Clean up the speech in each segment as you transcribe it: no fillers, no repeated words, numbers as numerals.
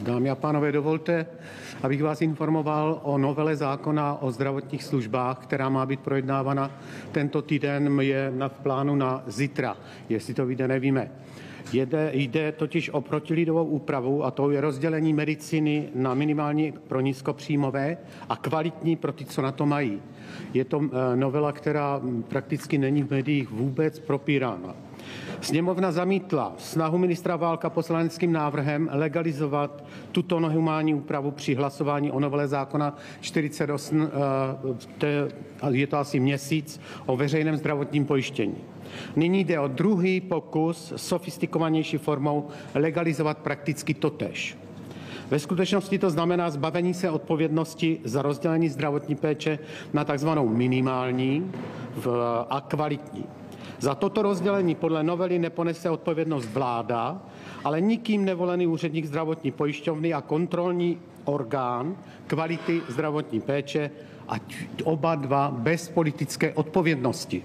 Dámy a pánové, dovolte, abych vás informoval o novele zákona o zdravotních službách, která má být projednávána tento týden, je v plánu na zítra, jestli to vyjde, nevíme. Jde totiž o protilidovou úpravu, a to je rozdělení medicíny na minimální pro nízkopříjmové a kvalitní pro ty, co na to mají. Je to novela, která prakticky není v médiích vůbec propírána. Sněmovna zamítla snahu ministra Válka poslaneckým návrhem legalizovat tuto nehumánní úpravu při hlasování o novele zákona 48, je to asi měsíc, o veřejném zdravotním pojištění. Nyní jde o druhý pokus sofistikovanější formou legalizovat prakticky totéž. Ve skutečnosti to znamená zbavení se odpovědnosti za rozdělení zdravotní péče na takzvanou minimální a kvalitní. Za toto rozdělení podle novely neponese odpovědnost vláda, ale nikým nevolený úředník zdravotní pojišťovny a kontrolní orgán kvality zdravotní péče, ať oba dva bez politické odpovědnosti.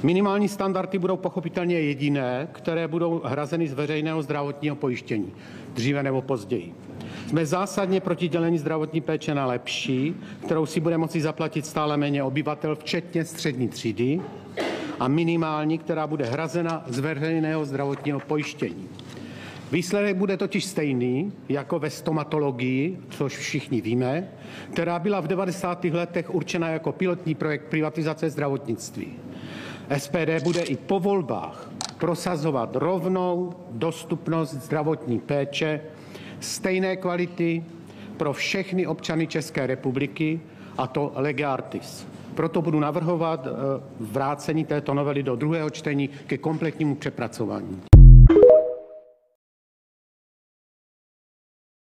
Minimální standardy budou pochopitelně jediné, které budou hrazeny z veřejného zdravotního pojištění, dříve nebo později. Jsme zásadně proti dělení zdravotní péče na lepší, kterou si bude moci zaplatit stále méně obyvatel, včetně střední třídy, a minimální, která bude hrazena z veřejného zdravotního pojištění. Výsledek bude totiž stejný jako ve stomatologii, což všichni víme, která byla v 90. letech určena jako pilotní projekt privatizace zdravotnictví. SPD bude i po volbách prosazovat rovnou dostupnost zdravotní péče stejné kvality pro všechny občany České republiky, a to lege artis. Proto budu navrhovat vrácení této novely do druhého čtení ke kompletnímu přepracování.